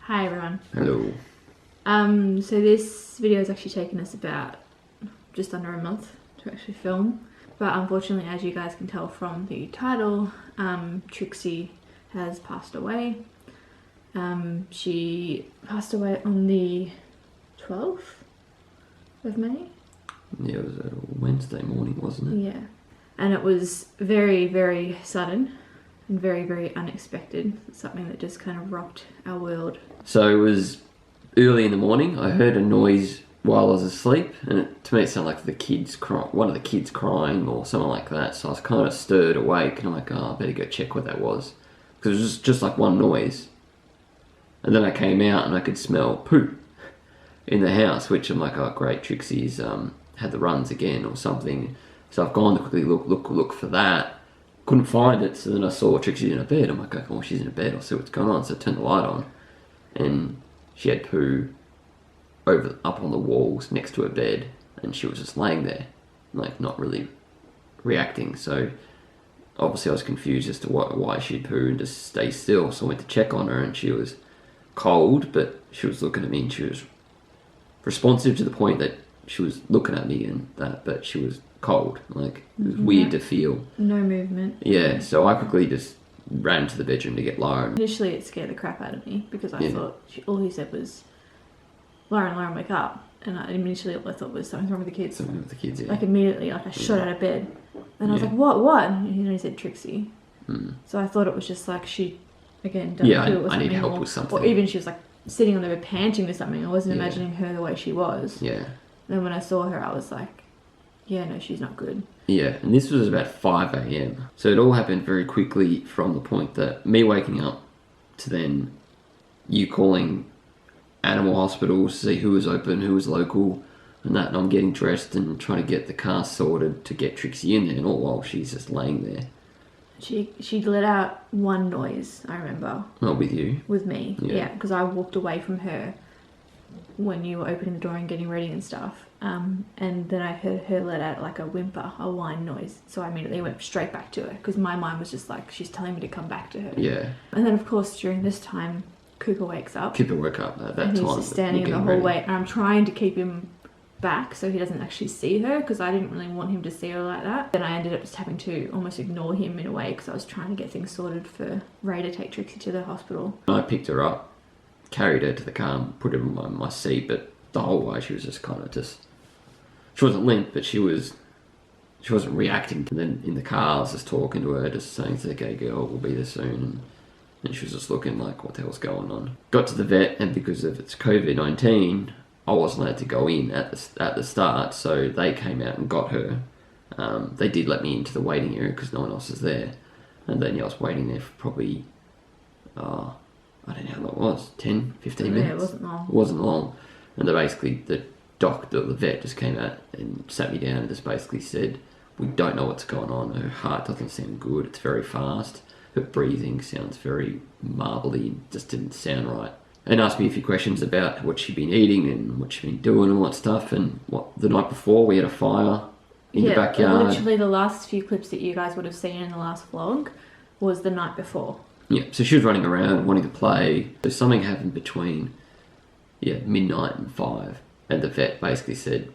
Hi everyone. Hello. So this video has actually taken us about just under a month to actually film, but unfortunately, as you guys can tell from the title, Trixie has passed away. She passed away on the 12th of May. Yeah, it was a Wednesday morning, wasn't it? Yeah, and it was very, very sudden and very, very unexpected. It's something that just kind of rocked our world. So it was early in the morning. I heard a noise while I was asleep, and to me it sounded like one of the kids crying or something like that. So I was kind of stirred awake, and I'm like, oh, I better go check what that was, because it was just like one noise. And then I came out and I could smell poo in the house, which I'm like, oh great, Trixie's had the runs again or something. So I've gone to quickly look for that. Couldn't find it, so then I saw Trixie in her bed. I'm like, okay, well, she's in her bed, I'll see what's going on. So I turned the light on, and she had poo up on the walls next to her bed, and she was just laying there, like not really reacting. So obviously I was confused as to why she'd poo and just stay still. So I went to check on her, and she was cold, but she was looking at me, and she was responsive to the point that she was looking at me and that, but she was cold. Like, it was weird to feel. No movement. Yeah, so I quickly just ran to the bedroom to get Lauren. Initially it scared the crap out of me because I thought all he said was, Lauren, wake up. And initially all I thought was something's wrong with the kids. Something with the kids, yeah. Like immediately, like I shot out of bed. And I was like, what? And he said Trixie. So I thought it was just like she, again, done Yeah, poo or I need something, help with something. Or even she was like sitting on the bed panting or something. I wasn't imagining her the way she was. Yeah. Then when I saw her, I was like, yeah, no, she's not good. Yeah, and this was about 5 a.m. So it all happened very quickly, from the point that me waking up to then you calling animal hospitals to see who was open, who was local, and that, and I'm getting dressed and trying to get the car sorted to get Trixie in there, and all while she's just laying there. She let out one noise, I remember. Not with you. With me, Yeah. because I walked away from her when you were opening the door and getting ready and stuff. And then I heard her let out like a whimper, a whine noise. So I immediately went straight back to her because my mind was just like, she's telling me to come back to her. Yeah. And then of course during this time, Cooper wakes up. Cooper woke up at that and time. he's just standing in the hallway, and I'm trying to keep him back so he doesn't actually see her because I didn't really want him to see her like that. Then I ended up just having to almost ignore him in a way because I was trying to get things sorted for Ray to take Trixie to the hospital. I picked her up, carried her to the car, and put her in my seat, but the whole way she was just kind of she wasn't limp, but she wasn't reacting. And then in the car I was just talking to her, just saying, it's okay girl, we'll be there soon, and she was just looking like, what the hell's going on? Got to the vet, and because of its COVID-19, I wasn't allowed to go in at the start, so they came out and got her. They did let me into the waiting area because no one else was there, and then I was waiting there for probably I don't know how long it was, 10, 15 minutes? Yeah, it wasn't long. It wasn't long. And they basically, the doctor, the vet, just came out and sat me down and just basically said, we don't know what's going on. Her heart doesn't sound good. It's very fast. Her breathing sounds very marbly. Just didn't sound right. And asked me a few questions about what she'd been eating and what she'd been doing and what stuff. And the night before we had a fire in the backyard. Literally the last few clips that you guys would have seen in the last vlog was the night before. Yeah, so she was running around wanting to play. So something happened between midnight and 5, and the vet basically said,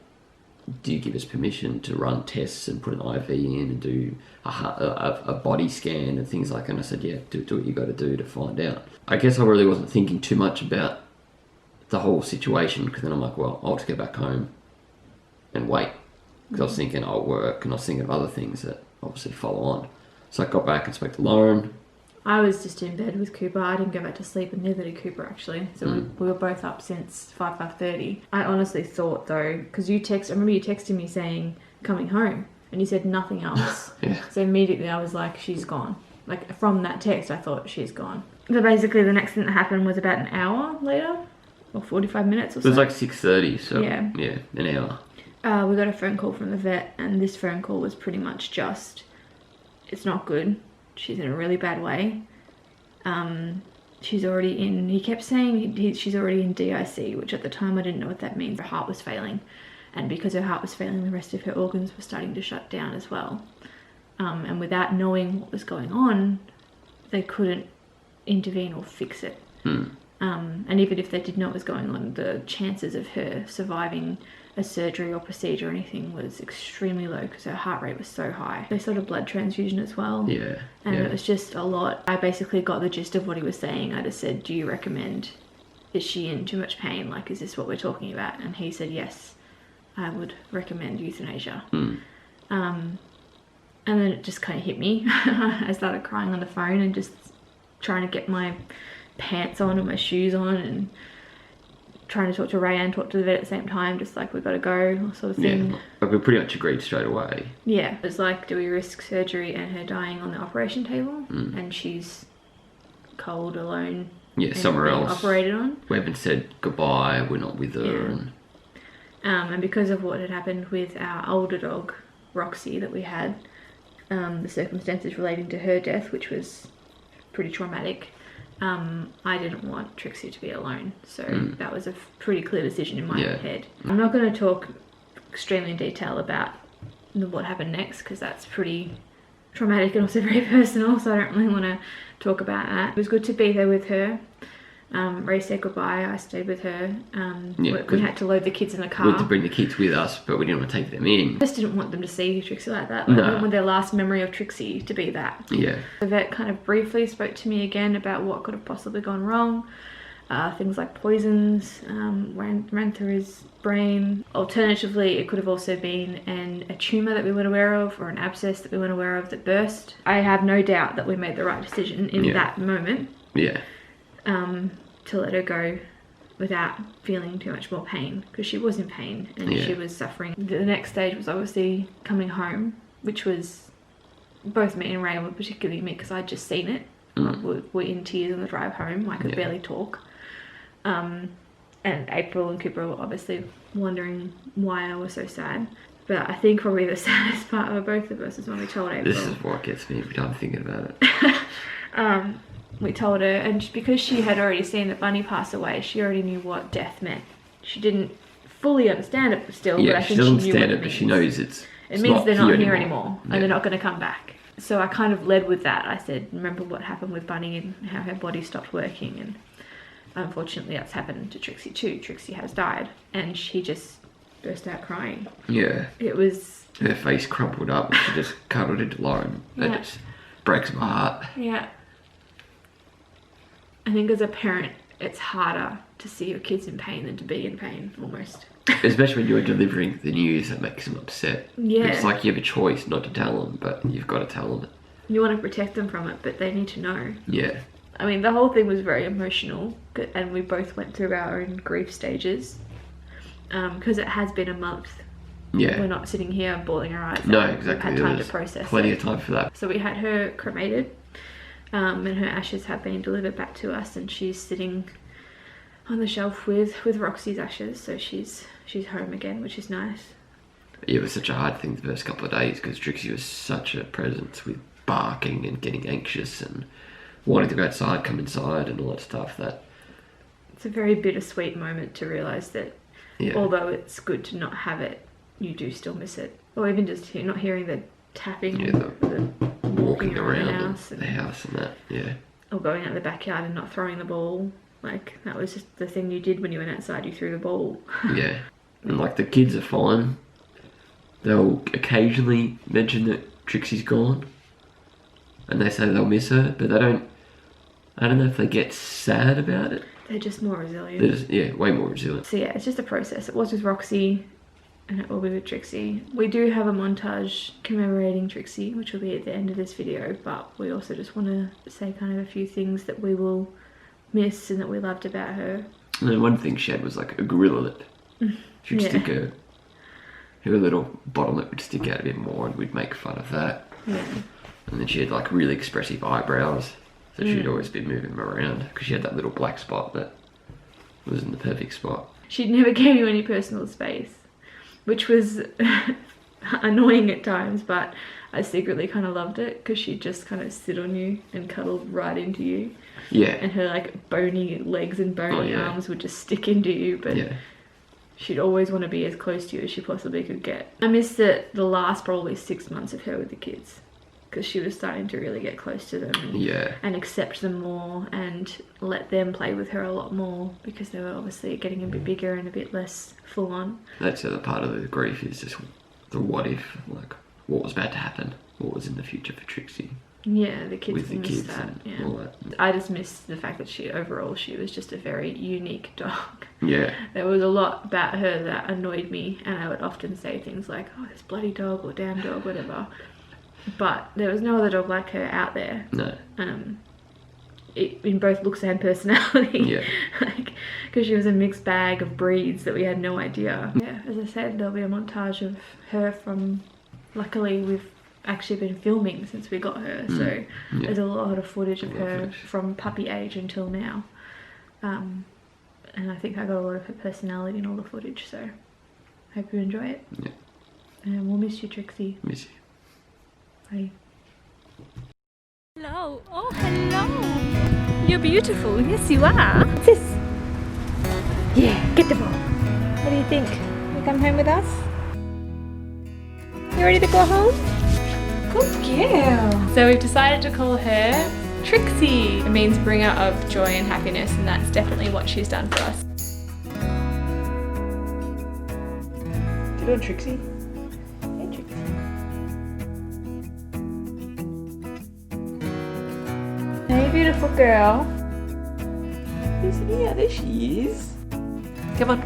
do you give us permission to run tests and put an IV in and do a body scan and things like that? And I said, yeah, do what you got to do to find out. I guess I really wasn't thinking too much about the whole situation, because then I'm like, well, I'll just go back home and wait, because I was thinking I'll work, and I was thinking of other things that obviously follow on. So I got back and spoke to Lauren. I was just in bed with Cooper. I didn't go back to sleep, and neither did Cooper actually. So we were both up since 5:30. I honestly thought though, because I remember you texted me saying coming home, and you said nothing else. Yeah. So immediately I was like, she's gone. Like from that text, I thought she's gone. So basically, the next thing that happened was about an hour later, or 45 minutes or so. It was like 6:30, so yeah, an hour. We got a phone call from the vet, and this phone call was pretty much just, it's not good. She's in a really bad way. She's already in, he kept saying she's already in DIC, which at the time I didn't know what that means. Her heart was failing, and because her heart was failing, the rest of her organs were starting to shut down as well. And without knowing what was going on, they couldn't intervene or fix it. And even if they did know what was going on, the chances of her surviving a surgery or procedure or anything was extremely low because her heart rate was so high. They sort of blood transfusion as well. Yeah. And yeah. it was just a lot. I basically got the gist of what he was saying. I just said, do you recommend, is she in too much pain? Like, is this what we're talking about? And he said, yes, I would recommend euthanasia. And then it just kind of hit me. I started crying on the phone and just trying to get my pants on and my shoes on and trying to talk to Ray and talk to the vet at the same time, just like, we've got to go, sort of thing. Yeah, like we pretty much agreed straight away. Yeah, it was like, do we risk surgery and her dying on the operation table? And she's cold, alone. Yeah, and somewhere being else. operated on. We haven't said goodbye, we're not with her. And because of what had happened with our older dog, Roxy, that we had, the circumstances relating to her death, which was pretty traumatic, I didn't want Trixie to be alone. So that was a pretty clear decision in my head. I'm not going to talk extremely in detail about what happened next because that's pretty traumatic and also very personal, so I don't really want to talk about that. It was good to be there with her. Ray said goodbye, I stayed with her. We had to load the kids in the car. We had to bring the kids with us, but we didn't want to take them in. I just didn't want them to see Trixie like that. Like, I didn't want their last memory of Trixie to be that. Yeah. The vet kind of briefly spoke to me again about what could have possibly gone wrong. Things like poisons ran through his brain. Alternatively, it could have also been a tumour that we weren't aware of or an abscess that we weren't aware of that burst. I have no doubt that we made the right decision in that moment. Yeah. To let her go without feeling too much more pain, because she was in pain and she was suffering. The next stage was obviously coming home, which was both me and Ray, were particularly me because I'd just seen it. We're in tears on the drive home. I could barely talk. And April and Cooper were obviously wondering why I was so sad. But I think probably the saddest part of both of us is when we told April. This is what gets me every time I'm thinking about it. We told her, and because she had already seen that Bunny pass away, she already knew what death meant. She didn't fully understand it still, but I think she knew what it means. But she knows it means they're not here anymore and they're not going to come back. So I kind of led with that. I said, remember what happened with Bunny and how her body stopped working, and unfortunately that's happened to Trixie too. Trixie has died, and she just burst out crying. Yeah. It was... Her face crumpled up and she just cuddled into Lauren. That just breaks my heart. Yeah. I think as a parent, it's harder to see your kids in pain than to be in pain, almost. Especially when you're delivering the news that makes them upset. Yeah. It's like you have a choice not to tell them, but you've got to tell them. You want to protect them from it, but they need to know. Yeah. I mean, the whole thing was very emotional, and we both went through our own grief stages. Because it has been a month. Yeah. We're not sitting here bawling our eyes out. No, exactly. We've had time to process plenty of time for that. So we had her cremated. And her ashes have been delivered back to us, and she's sitting on the shelf with Roxy's ashes, so she's home again, which is nice. Yeah, it was such a hard thing the first couple of days because Trixie was such a presence with barking and getting anxious and wanting to go outside, come inside and all that stuff. That it's a very bittersweet moment to realise that although it's good to not have it, you do still miss it. Or even just not hearing the tapping, the walking around the house and that, or going out the backyard and not throwing the ball. Like, that was just the thing you did when you went outside, you threw the ball. Yeah. And like, the kids are fine. They'll occasionally mention that Trixie's gone and they say they'll miss her, but I don't know if they get sad about it. They're just more resilient. They're just, way more resilient. So yeah, it's just a process. It was with Roxy and it will be with Trixie. We do have a montage commemorating Trixie, which will be at the end of this video, but we also just want to say kind of a few things that we will miss and that we loved about her. And then one thing she had was like a gorilla lip. She'd stick her little bottom lip would stick out a bit more and we'd make fun of that. Yeah. And then she had like really expressive eyebrows, so she'd always be moving them around because she had that little black spot that was in the perfect spot. She never gave you any personal space, which was annoying at times, but I secretly kind of loved it because she'd just kind of sit on you and cuddle right into you. Yeah. And her like bony legs and bony arms would just stick into you, but she'd always want to be as close to you as she possibly could get. I missed the last probably 6 months of her with the kids because she was starting to really get close to them Yeah. and accept them more and let them play with her a lot more because they were obviously getting a bit bigger and a bit less full on. That's the other part of the grief, is just the what if, like what was about to happen, what was in the future for Trixie. Yeah, the kids With the miss kids that. and Yeah. all that. I just miss the fact that she was just a very unique dog. Yeah. There was a lot about her that annoyed me, and I would often say things like, oh, this bloody dog or damn dog, whatever. But there was no other dog like her out there. No. In both looks and personality. Yeah. Because she was a mixed bag of breeds that we had no idea. Yeah, as I said, there'll be a montage of her from, luckily we've actually been filming since we got her, so there's a lot of footage of her from puppy age until now. And I think I got a lot of her personality in all the footage, so hope you enjoy it. Yeah. And we'll miss you, Trixie. Miss you. Bye. Hello. Oh, hello. You're beautiful. Yes, you are. Sis. Yeah, get the ball. What do you think? You come home with us? You ready to go home? Good girl. So we've decided to call her Trixie. It means bringer of joy and happiness, and that's definitely what she's done for us. You doing, Trixie? Hey, Trixie. Hey, beautiful girl. Yeah, there she is. Come on.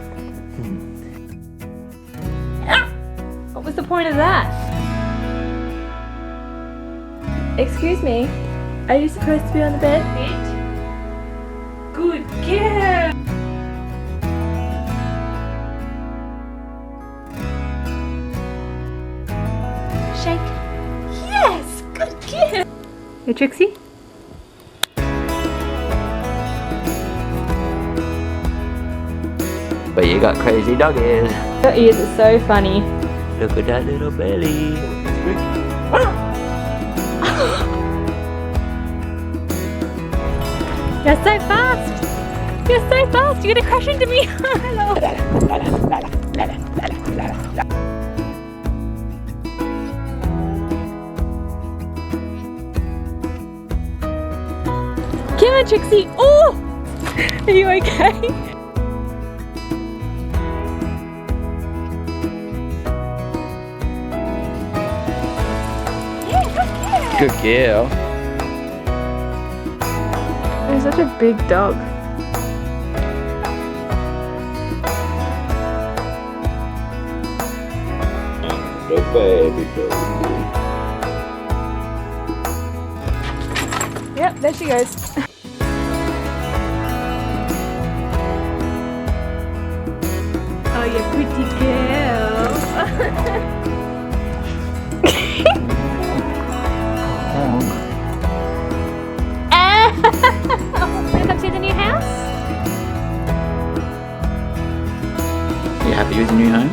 What was the point of that? Excuse me, are you supposed to be on the bed? Good girl! Shake. Yes, good girl! Hey, Trixie? But you got crazy doggies. Your ears are so funny. Look at that little belly. You're so fast! You're so fast! You're gonna crash into me! Hello! Come on, Trixie! Oh! Are you okay? Good girl. You're such a big dog. Good baby, baby. Yep, there she goes. Oh, you pretty girl. Welcome to the new house. You happy with your new home?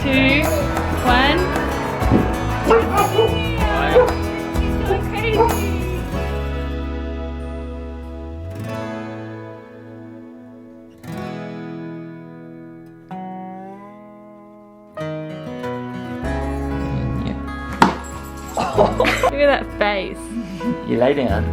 Two, one. She's going crazy. Look at that face. You lay down.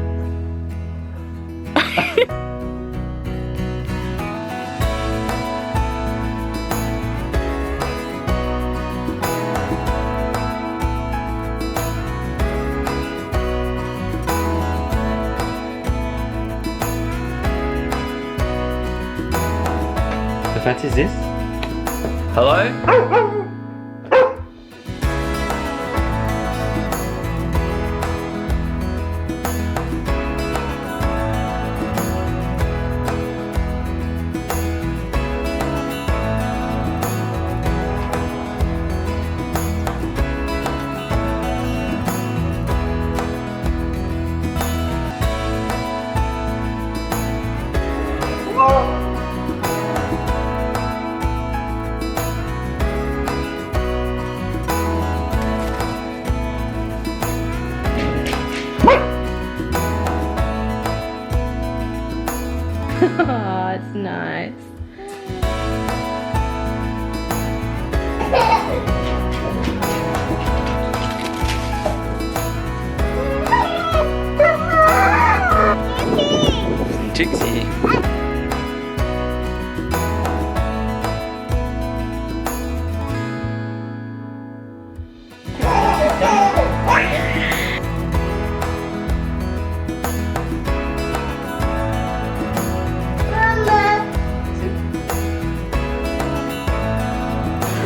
The fat is this? Hello?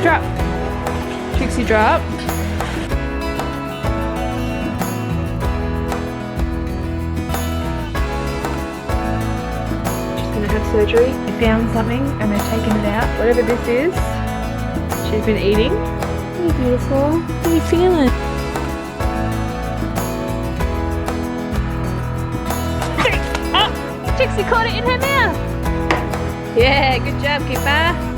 Drop. Trixie, drop. She's gonna have surgery. They found something and they're taking it out. Whatever this is, she's been eating. Hey, beautiful. How are you feeling? Oh, Trixie caught it in her mouth. Yeah, good job, Kipper.